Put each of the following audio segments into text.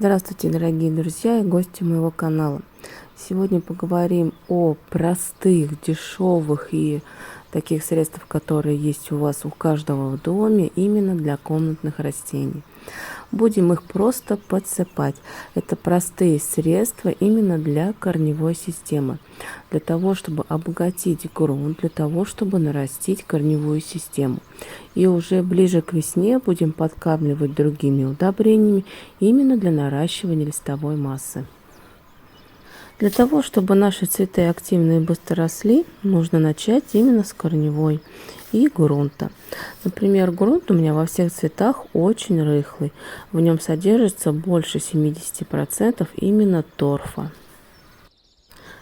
Здравствуйте, дорогие друзья и гости моего канала. Сегодня поговорим о простых, дешевых и таких средствах, которые есть у вас у каждого в доме, именно для комнатных растений. Будем их просто подсыпать. Это простые средства именно для корневой системы. Для того, чтобы обогатить грунт, для того, чтобы нарастить корневую систему. И уже ближе к весне будем подкармливать другими удобрениями именно для наращивания листовой массы. Для того, чтобы наши цветы активно и быстро росли, нужно начать именно с корневой и грунта. Например, грунт у меня во всех цветах очень рыхлый. В нем содержится больше 70% именно торфа.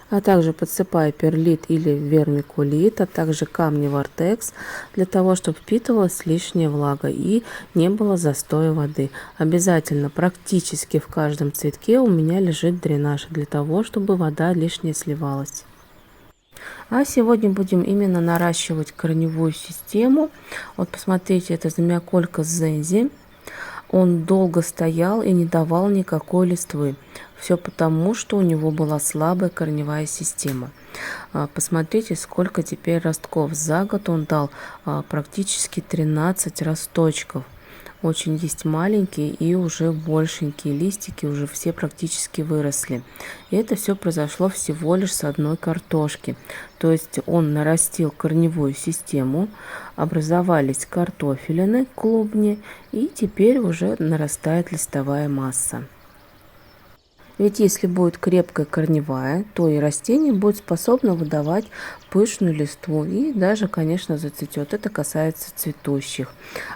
А также подсыпаю перлит или вермикулит, а также камни вортекс, для того, чтобы впитывалась лишняя влага и не было застоя воды. Обязательно практически в каждом цветке у меня лежит дренаж, для того, чтобы вода лишняя сливалась. А сегодня будем именно наращивать корневую систему. Вот посмотрите, это замиоколька Зензи. Он долго стоял и не давал никакой листвы. Все потому, что у него была слабая корневая система. Посмотрите, сколько теперь ростков. За год он дал практически 13 росточков. Очень есть маленькие и уже большенькие листики, уже все практически выросли. И это все произошло всего лишь с одной картошки. То есть он нарастил корневую систему, образовались картофелины, клубни, и теперь уже нарастает листовая масса. Ведь если будет крепкая корневая, то и растение будет способно выдавать пышную листву и даже, конечно, зацветет. Это касается цветущих.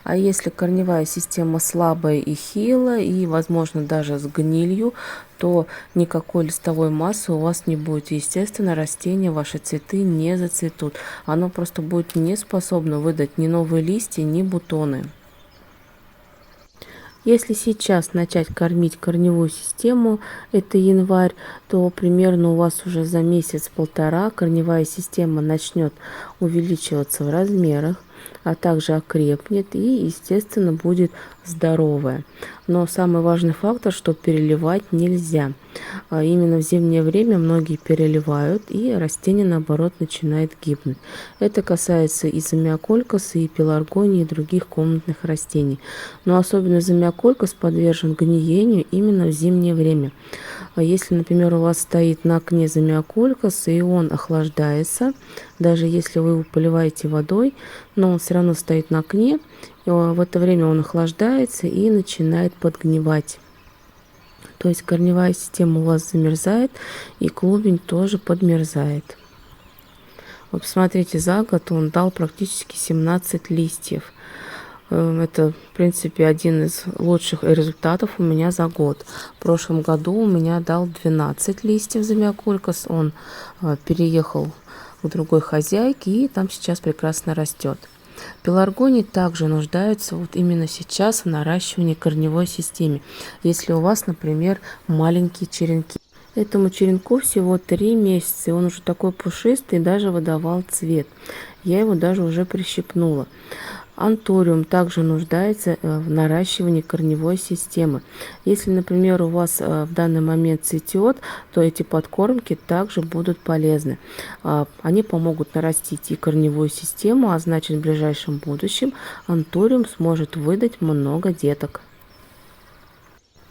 А если корневая система слабая и хилая, и, возможно, даже с гнилью, то никакой листовой массы у вас не будет. Естественно, растения, ваши цветы не зацветут. Оно просто будет не способно выдать ни новые листья, ни бутоны. Если сейчас начать кормить корневую систему, это январь, то примерно у вас уже за месяц-полтора корневая система начнет увеличиваться в размерах, а также окрепнет и, естественно, будет здоровая. Но самый важный фактор, что переливать нельзя. Именно в зимнее время многие переливают, и растение, наоборот, начинает гибнуть. Это касается и замиоколькаса, и пеларгонии, и других комнатных растений. Но особенно замиоколькас подвержен гниению именно в зимнее время. Если, например, у вас стоит на окне замиоколькас, и он охлаждается, даже если вы его поливаете водой, но он все равно стоит на окне, и в это время он охлаждается и начинает подгнивать. То есть корневая система у вас замерзает, и клубень тоже подмерзает. Вот посмотрите, за год он дал практически 17 листьев. Это, в принципе, один из лучших результатов у меня за год. В прошлом году у меня дал 12 листьев замиокулькас. Он переехал к другой хозяйке, и там сейчас прекрасно растет. Пеларгонии также нуждаются вот именно сейчас в наращивании корневой системы. Если у вас, например, маленькие черенки. Этому черенку всего 3 месяца, и он уже такой пушистый, даже выдавал цвет. Я его даже уже прищипнула. Антуриум также нуждается в наращивании корневой системы. Если, например, у вас в данный момент цветет, то эти подкормки также будут полезны. Они помогут нарастить и корневую систему, а значит в ближайшем будущем антуриум сможет выдать много деток.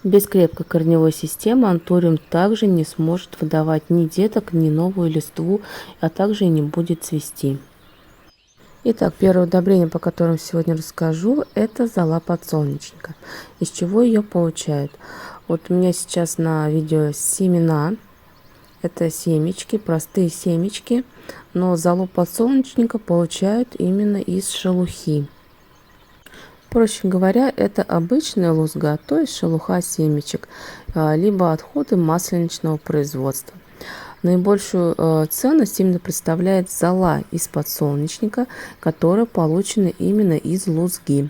Без крепкой корневой системы антуриум также не сможет выдавать ни деток, ни новую листву, а также и не будет цвести. Итак, первое удобрение, по которому сегодня расскажу, это зола подсолнечника. Из чего ее получают? Вот у меня сейчас на видео семена. Это семечки, простые семечки, но золу подсолнечника получают именно из шелухи. Проще говоря, это обычная лузга, то есть шелуха семечек, либо отходы масленичного производства. Наибольшую ценность именно представляет зола из подсолнечника, которая получена именно из лузги.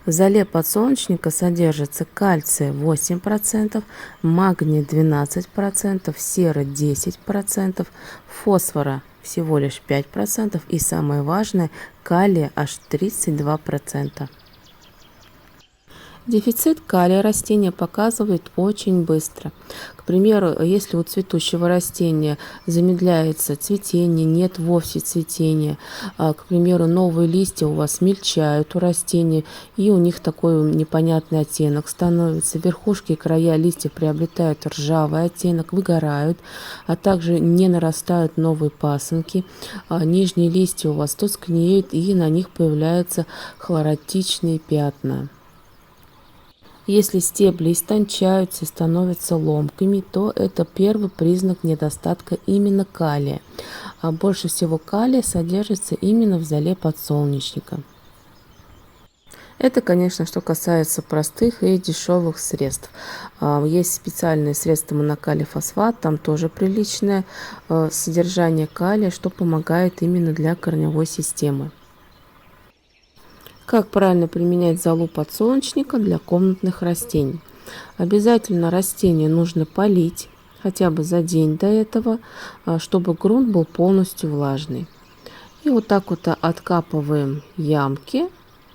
В золе подсолнечника содержится кальция 8%, магния 12%, сера 10%, фосфора всего лишь 5% и самое важное, калия аж 32%. Дефицит калия растения показывает очень быстро. К примеру, если у цветущего растения замедляется цветение, нет вовсе цветения, к примеру, новые листья у вас мельчают у растения, и у них такой непонятный оттенок становится, верхушки и края листьев приобретают ржавый оттенок, выгорают, а также не нарастают новые пасынки, нижние листья у вас тускнеют, и на них появляются хлоротичные пятна. Если стебли истончаются и становятся ломкими, то это первый признак недостатка именно калия. А больше всего калия содержится именно в золе подсолнечника. Это, конечно, что касается простых и дешевых средств. Есть специальные средства монокалий фосфат, там тоже приличное содержание калия, что помогает именно для корневой системы. Как правильно применять золу подсолнечника для комнатных растений? Обязательно растение нужно полить хотя бы за день до этого, чтобы грунт был полностью влажный. И вот так вот откапываем ямки,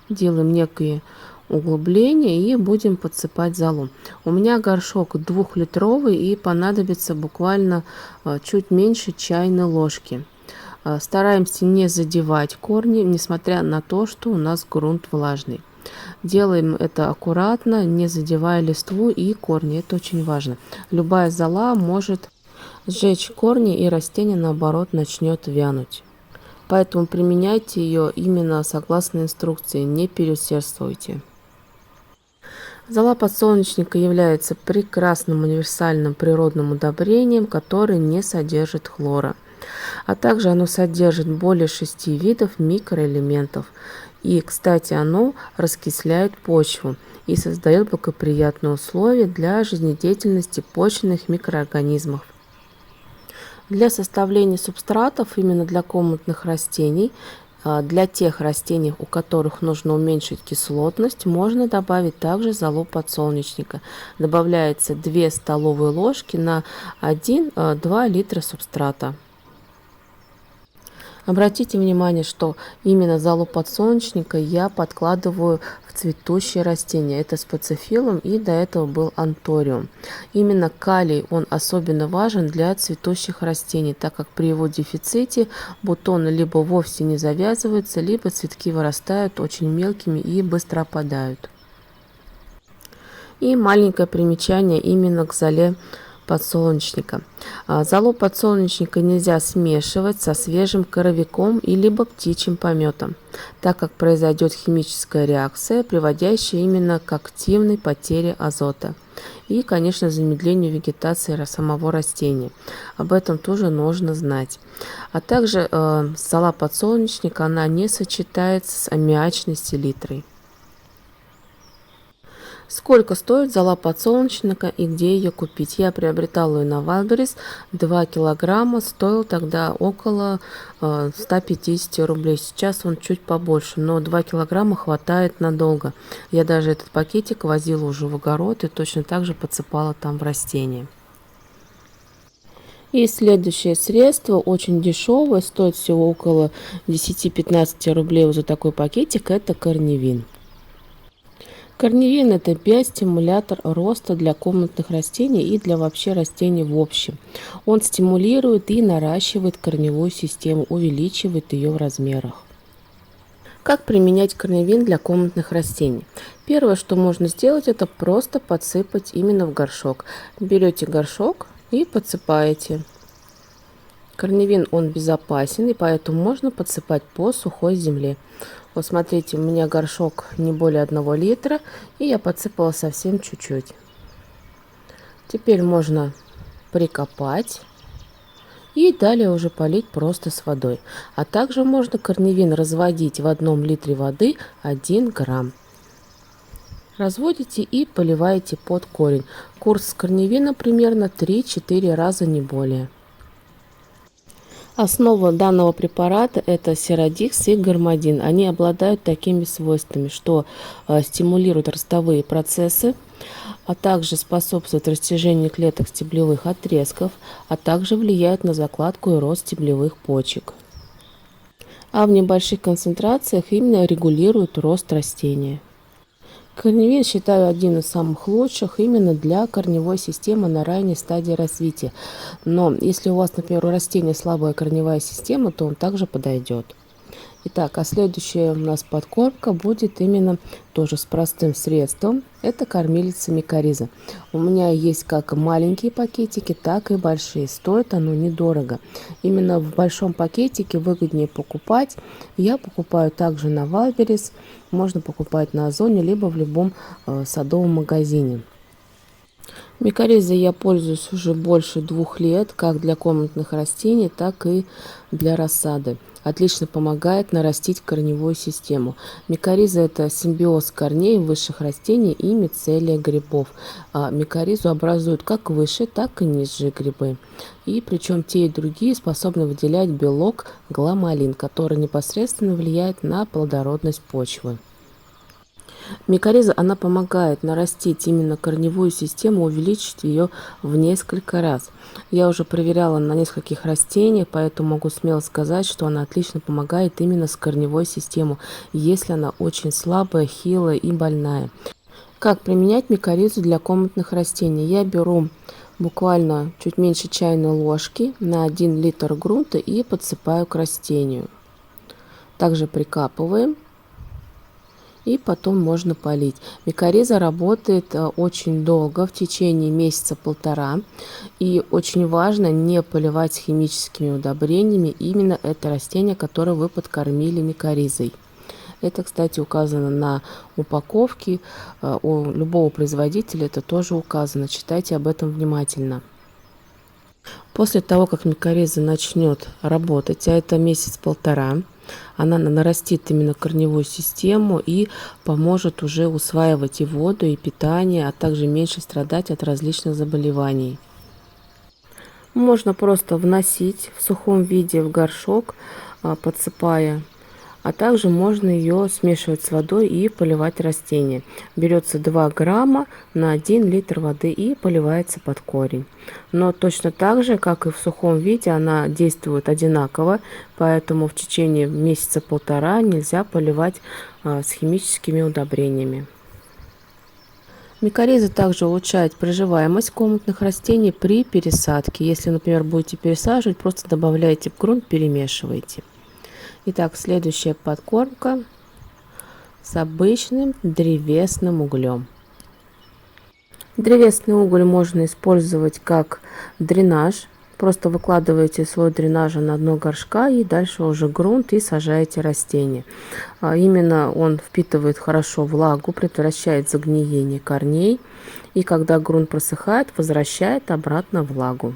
делаем некие углубления и будем подсыпать золу. У меня горшок 2-литровый и понадобится буквально чуть меньше чайной ложки. Стараемся не задевать корни, несмотря на то, что у нас грунт влажный. Делаем это аккуратно, не задевая листву и корни. Это очень важно. Любая зола может сжечь корни, и растение, наоборот, начнет вянуть. Поэтому применяйте ее именно согласно инструкции, не переусердствуйте. Зола подсолнечника является прекрасным универсальным природным удобрением, которое не содержит хлора. А также оно содержит более 6 видов микроэлементов. И, кстати, оно раскисляет почву и создает благоприятные условия для жизнедеятельности почвенных микроорганизмов. Для составления субстратов именно для комнатных растений, для тех растений, у которых нужно уменьшить кислотность, можно добавить также золу подсолнечника. Добавляется 2 столовые ложки на 1-2 литра субстрата. Обратите внимание, что именно золу подсолнечника я подкладываю в цветущие растения. Это специфилум, и до этого был анториум. Именно калий, он особенно важен для цветущих растений, так как при его дефиците бутоны либо вовсе не завязываются, либо цветки вырастают очень мелкими и быстро опадают. И маленькое примечание именно к золе подсолнечника. Золу подсолнечника нельзя смешивать со свежим коровиком и либо птичьим пометом, так как произойдет химическая реакция, приводящая именно к активной потере азота и, конечно, замедлению вегетации самого растения. Об этом тоже нужно знать. А также зола подсолнечника, она не сочетается с аммиачной селитрой. Сколько стоит зола подсолнечника и где ее купить? Я приобретала ее на Wildberries. 2 килограмма стоил тогда около 150 рублей. Сейчас он чуть побольше, но 2 килограмма хватает надолго. Я даже этот пакетик возила уже в огород и точно так же подсыпала там в растения. И следующее средство, очень дешевое, стоит всего около 10-15 рублей за такой пакетик, это корневин. Корневин – это биостимулятор роста для комнатных растений и для вообще растений в общем. Он стимулирует и наращивает корневую систему, увеличивает ее в размерах. Как применять корневин для комнатных растений? Первое, что можно сделать, это просто подсыпать именно в горшок. Берете горшок и подсыпаете. Корневин, он безопасен, и поэтому можно подсыпать по сухой земле. Вот смотрите, у меня горшок не более 1 литра, и я подсыпала совсем чуть-чуть. Теперь можно прикопать и далее уже полить просто с водой. А также можно корневин разводить в 1 литре воды 1 грамм. Разводите и поливаете под корень. Курс корневина примерно 3-4 раза, не более. Основа данного препарата – это серадикс и гармадин. Они обладают такими свойствами, что стимулируют ростовые процессы, а также способствуют растяжению клеток стеблевых отрезков, а также влияют на закладку и рост стеблевых почек. А в небольших концентрациях именно регулируют рост растения. Корневин считаю один из самых лучших именно для корневой системы на ранней стадии развития. Но если у вас, например, у растения слабая корневая система, то он также подойдет. Итак, а следующая у нас подкормка будет именно тоже с простым средством. Это кормилица микориза. У меня есть как маленькие пакетики, так и большие. Стоит оно недорого. Именно в большом пакетике выгоднее покупать. Я покупаю также на Вайлдберрис. Можно покупать на Озоне, либо в любом садовом магазине. Микоризой я пользуюсь уже больше 2 лет, как для комнатных растений, так и для рассады. Отлично помогает нарастить корневую систему. Микориза – это симбиоз корней высших растений и мицелия грибов. А микоризу образуют как высшие, так и низшие грибы. И причем те и другие способны выделять белок гламалин, который непосредственно влияет на плодородность почвы. Микориза, она помогает нарастить именно корневую систему, увеличить ее в несколько раз. Я уже проверяла на нескольких растениях, поэтому могу смело сказать, что она отлично помогает именно с корневой системой, если она очень слабая, хилая и больная. Как применять микоризу для комнатных растений? Я беру буквально чуть меньше чайной ложки на 1 литр грунта и подсыпаю к растению. Также прикапываем. И потом можно полить. Микориза работает очень долго, в течение месяца-полтора. И очень важно не поливать химическими удобрениями именно это растение, которое вы подкормили микоризой. Это, кстати, указано на упаковке. У любого производителя это тоже указано. Читайте об этом внимательно. После того, как микориза начнет работать, а это месяц-полтора, она нарастит именно корневую систему и поможет уже усваивать и воду, и питание, а также меньше страдать от различных заболеваний. Можно просто вносить в сухом виде в горшок, подсыпая, а также можно ее смешивать с водой и поливать растения. Берется 2 грамма на 1 литр воды и поливается под корень. Но точно так же, как и в сухом виде, она действует одинаково, поэтому в течение месяца-полтора нельзя поливать с химическими удобрениями. Микориза также улучшает приживаемость комнатных растений при пересадке. Если, например, будете пересаживать, просто добавляйте в грунт, перемешивайте. Итак, следующая подкормка с обычным древесным углем. Древесный уголь можно использовать как дренаж. Просто выкладываете слой дренажа на дно горшка и дальше уже грунт и сажаете растение. Именно он впитывает хорошо влагу, предотвращает загниение корней. И когда грунт просыхает, возвращает обратно влагу.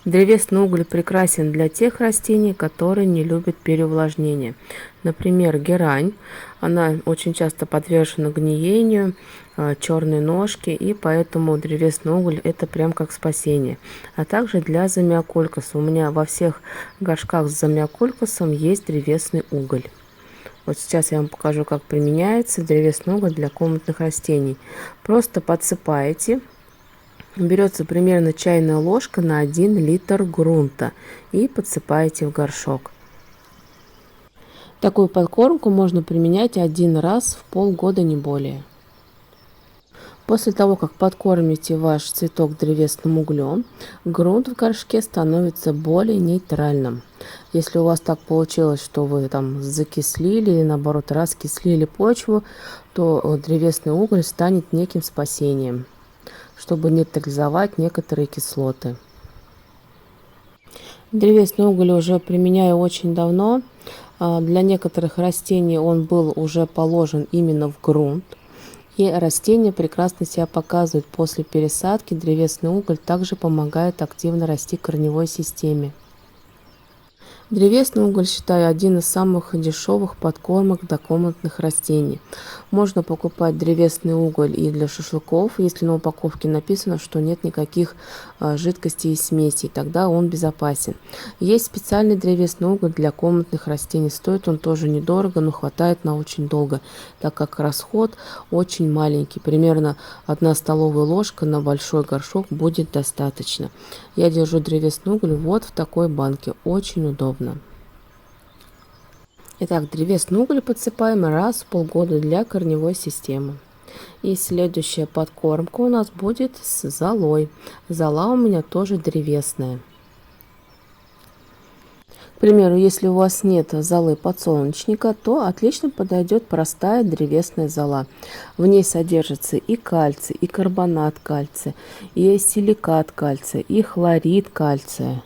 Древесный уголь прекрасен для тех растений, которые не любят переувлажнение. Например, герань. Она очень часто подвержена гниению, черной ножки, и поэтому древесный уголь это прям как спасение. А также для замиокулькаса. У меня во всех горшках с замиокулькасом есть древесный уголь. Вот сейчас я вам покажу, как применяется древесный уголь для комнатных растений. Просто подсыпаете. Берется примерно чайная ложка на 1 литр грунта и подсыпаете в горшок. Такую подкормку можно применять 1 раз в полгода, не более. После того, как подкормите ваш цветок древесным углем, грунт в горшке становится более нейтральным. Если у вас так получилось, что вы там закислили или наоборот раскислили почву, то древесный уголь станет неким спасением, чтобы нейтрализовать некоторые кислоты. Древесный уголь уже применяю очень давно. Для некоторых растений он был уже положен именно в грунт. И растения прекрасно себя показывают. После пересадки древесный уголь также помогает активно расти корневой системе. Древесный уголь считаю один из самых дешевых подкормок для комнатных растений. Можно покупать древесный уголь и для шашлыков, если на упаковке написано, что нет никаких жидкостей и смесей, тогда он безопасен. Есть специальный древесный уголь для комнатных растений. Стоит он тоже недорого, но хватает на очень долго, так как расход очень маленький. Примерно 1 столовая ложка на большой горшок будет достаточно. Я держу древесный уголь вот в такой банке. Очень удобно. Итак, древесный уголь подсыпаем раз в полгода для корневой системы. И следующая подкормка у нас будет с золой. Зола у меня тоже древесная. К примеру, если у вас нет золы подсолнечника, то отлично подойдет простая древесная зола. В ней содержится и кальций, и карбонат кальция, и силикат кальция, и хлорид кальция,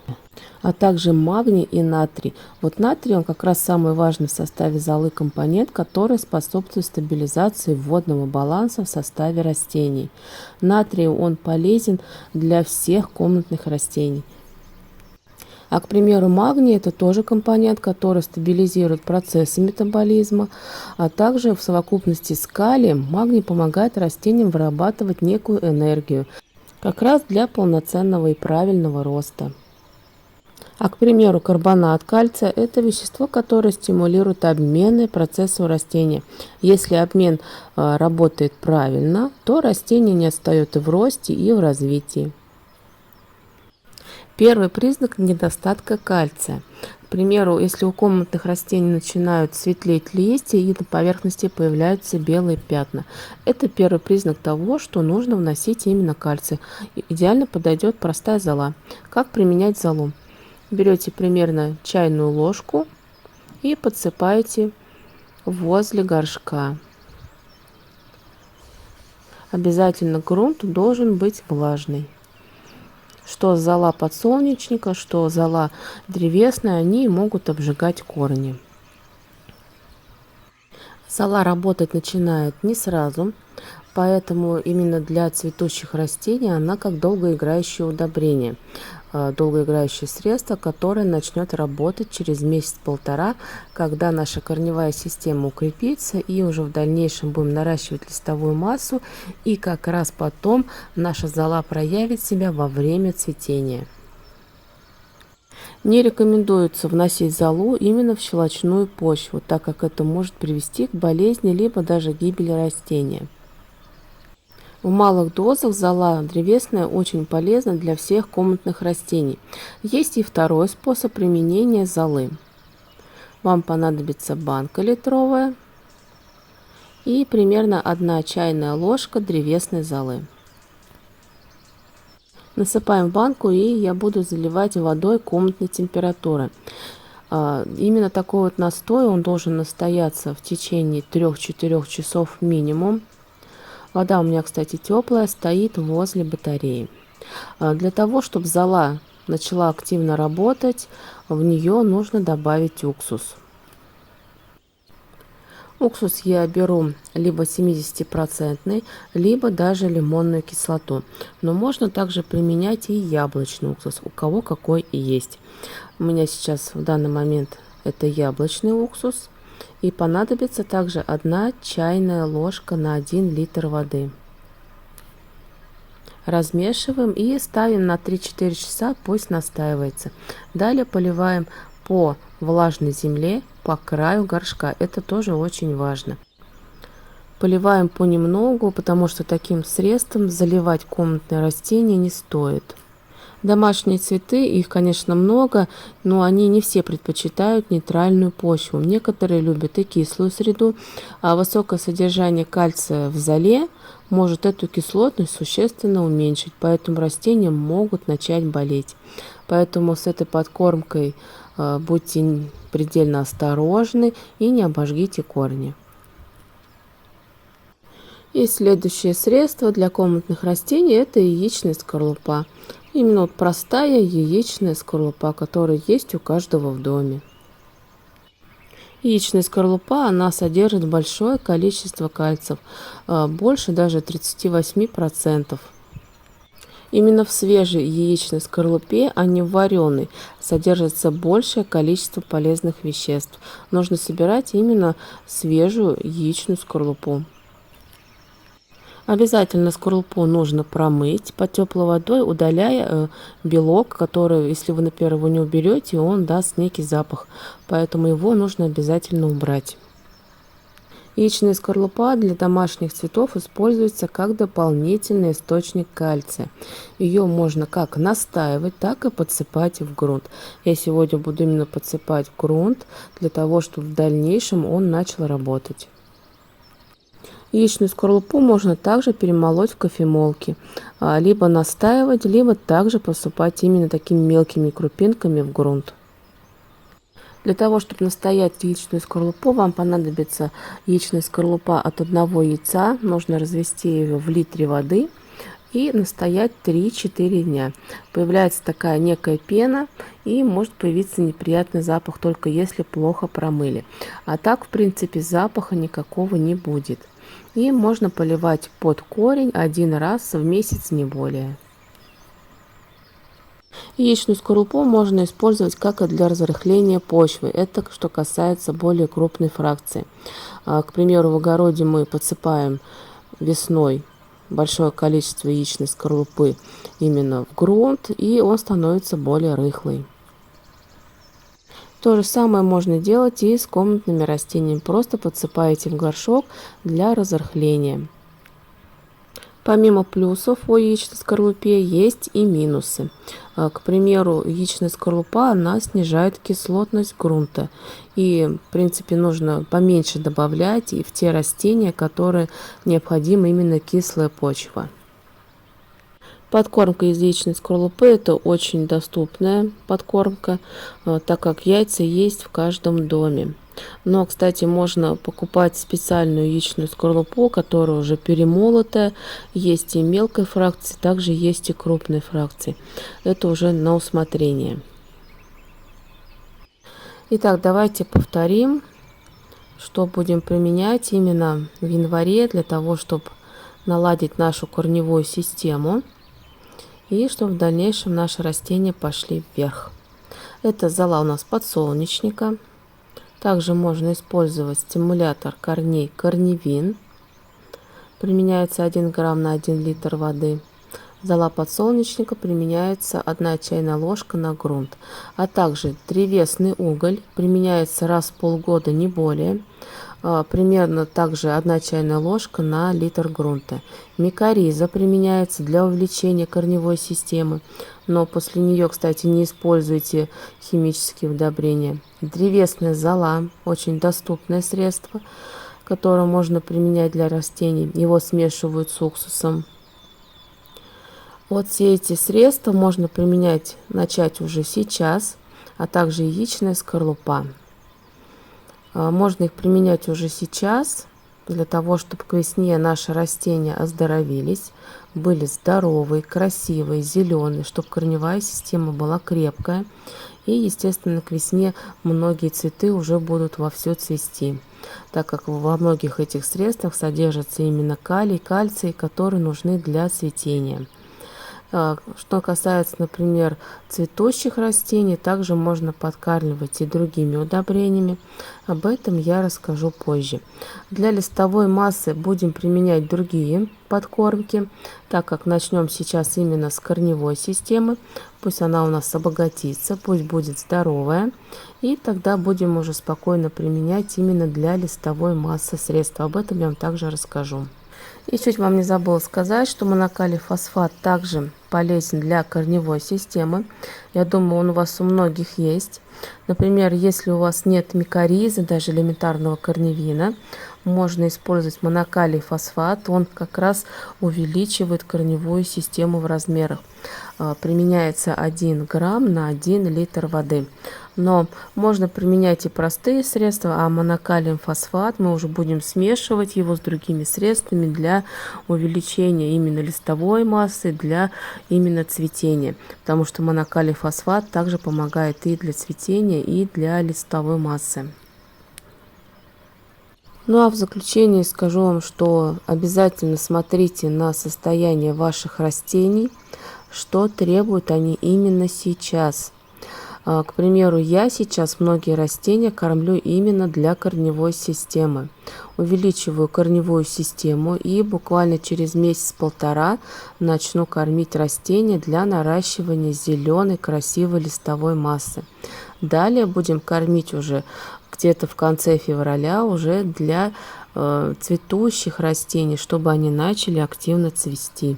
а также магний и натрий. Вот натрий, он как раз самый важный в составе золы компонент, который способствует стабилизации водного баланса в составе растений. Натрий, он полезен для всех комнатных растений. А, к примеру, магний – это тоже компонент, который стабилизирует процессы метаболизма, а также в совокупности с калием магний помогает растениям вырабатывать некую энергию, как раз для полноценного и правильного роста. А, к примеру, карбонат кальция – это вещество, которое стимулирует обменные процессы у растения. Если обмен работает правильно, то растение не отстает и в росте, и в развитии. Первый признак недостатка кальция. К примеру, если у комнатных растений начинают светлеть листья и на поверхности появляются белые пятна. Это первый признак того, что нужно вносить именно кальций. Идеально подойдет простая зола. Как применять золу? Берете примерно чайную ложку и подсыпаете возле горшка. Обязательно грунт должен быть влажный. Что зола подсолнечника, что зола древесная, они могут обжигать корни. Зола работать начинает не сразу, поэтому именно для цветущих растений она как долгоиграющее удобрение, долгоиграющее средство, которое начнет работать через месяц-полтора, когда наша корневая система укрепится, и уже в дальнейшем будем наращивать листовую массу, и как раз потом наша зола проявит себя во время цветения. Не рекомендуется вносить золу именно в щелочную почву, так как это может привести к болезни либо даже гибели растения. В малых дозах зола древесная очень полезна для всех комнатных растений. Есть и второй способ применения золы. Вам понадобится банка литровая и примерно 1 чайная ложка древесной золы. Насыпаем в банку, и я буду заливать водой комнатной температуры. Именно такой вот настой, он должен настояться в течение 3-4 часов минимум. Вода у меня, кстати, теплая, стоит возле батареи. Для того, чтобы зола начала активно работать, в нее нужно добавить уксус. Уксус я беру либо 70%, либо даже лимонную кислоту. Но можно также применять и яблочный уксус, у кого какой и есть. У меня сейчас в данный момент это яблочный уксус. И понадобится также 1 чайная ложка на 1 литр воды. Размешиваем и ставим на 3-4 часа, пусть настаивается. Далее поливаем по влажной земле по краю горшка. Это тоже очень важно. Поливаем понемногу, потому что таким средством заливать комнатные растения не стоит. Домашние цветы, их, конечно, много, но они не все предпочитают нейтральную почву. Некоторые любят и кислую среду, а высокое содержание кальция в золе может эту кислотность существенно уменьшить, поэтому растения могут начать болеть. Поэтому с этой подкормкой будьте предельно осторожны и не обожгите корни. И следующее средство для комнатных растений – это яичная скорлупа. Именно вот простая яичная скорлупа, которая есть у каждого в доме. Яичная скорлупа, она содержит большое количество кальциев, больше даже 38%. Именно в свежей яичной скорлупе, а не в вареной, содержится большее количество полезных веществ. Нужно собирать именно свежую яичную скорлупу. Обязательно скорлупу нужно промыть под теплой водой, удаляя белок, который, если вы, например, его не уберете, он даст некий запах. Поэтому его нужно обязательно убрать. Яичная скорлупа для домашних цветов используется как дополнительный источник кальция. Ее можно как настаивать, так и подсыпать в грунт. Я сегодня буду именно подсыпать в грунт для того, чтобы в дальнейшем он начал работать. Яичную скорлупу можно также перемолоть в кофемолке, либо настаивать, либо также посыпать именно такими мелкими крупинками в грунт. Для того, чтобы настоять яичную скорлупу, вам понадобится яичная скорлупа от одного яйца. Нужно развести ее в литре воды и настоять 3-4 дня. Появляется такая некая пена и может появиться неприятный запах, только если плохо промыли. А так, в принципе, запаха никакого не будет. И можно поливать под корень один раз в месяц, не более. Яичную скорлупу можно использовать как и для разрыхления почвы. Это что касается более крупной фракции. К примеру, в огороде мы подсыпаем весной большое количество яичной скорлупы именно в грунт, и он становится более рыхлый. То же самое можно делать и с комнатными растениями. Просто подсыпаете в горшок для разрыхления. Помимо плюсов у яичной скорлупе есть и минусы. К примеру, яичная скорлупа, она снижает кислотность грунта. И, в принципе, нужно поменьше добавлять и в те растения, которые необходима именно кислая почва. Подкормка из яичной скорлупы – это очень доступная подкормка, так как яйца есть в каждом доме. Но, кстати, можно покупать специальную яичную скорлупу, которая уже перемолотая. Есть и мелкой фракции, также есть и крупной фракции. Это уже на усмотрение. Итак, давайте повторим, что будем применять именно в январе для того, чтобы наладить нашу корневую систему и чтобы в дальнейшем наши растения пошли вверх. Это зола у нас подсолнечника. Также можно использовать стимулятор корней корневин. Применяется 1 грамм на 1 литр воды. Зола подсолнечника применяется 1 чайная ложка на грунт. А также древесный уголь применяется раз в полгода, не более. Примерно также 1 чайная ложка на литр грунта. Микориза применяется для увеличения корневой системы, но после нее, кстати, не используйте химические удобрения. Древесная зола – очень доступное средство, которое можно применять для растений. Его смешивают с уксусом. Вот все эти средства можно применять, начать уже сейчас, а также яичная скорлупа. Можно их применять уже сейчас, для того, чтобы к весне наши растения оздоровились, были здоровые, красивые, зеленые, чтобы корневая система была крепкая. И, естественно, к весне многие цветы уже будут вовсю цвести, так как во многих этих средствах содержится именно калий, кальций, которые нужны для цветения. Что касается, например, цветущих растений, также можно подкармливать и другими удобрениями. Об этом я расскажу позже. Для листовой массы будем применять другие подкормки, так как начнем сейчас именно с корневой системы. Пусть она у нас обогатится, пусть будет здоровая. И тогда будем уже спокойно применять именно для листовой массы средства. Об этом я вам также расскажу. И чуть вам не забыла сказать, что монокалий фосфат также полезен для корневой системы. Я думаю, он у вас у многих есть. Например, если у вас нет микоризы, даже элементарного корневина, можно использовать монокалий фосфат. Он как раз увеличивает корневую систему в размерах. Применяется 1 грамм на 1 литр воды. Но можно применять и простые средства, а монокалий фосфат мы уже будем смешивать его с другими средствами для увеличения именно листовой массы, для именно цветения. Потому что монокалий фосфат также помогает и для цветения, и для листовой массы. Ну а в заключение скажу вам, что обязательно смотрите на состояние ваших растений, что требуют они именно сейчас. К примеру, я сейчас многие растения кормлю именно для корневой системы. Увеличиваю корневую систему и буквально через месяц-полтора начну кормить растения для наращивания зеленой красивой листовой массы. Далее будем кормить уже где-то в конце февраля уже для цветущих растений, чтобы они начали активно цвести.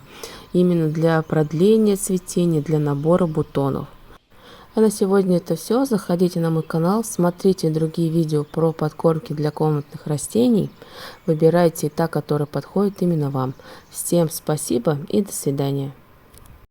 Именно для продления цветения, для набора бутонов. А на сегодня это все. Заходите на мой канал, смотрите другие видео про подкормки для комнатных растений. Выбирайте та, которая подходит именно вам. Всем спасибо и до свидания.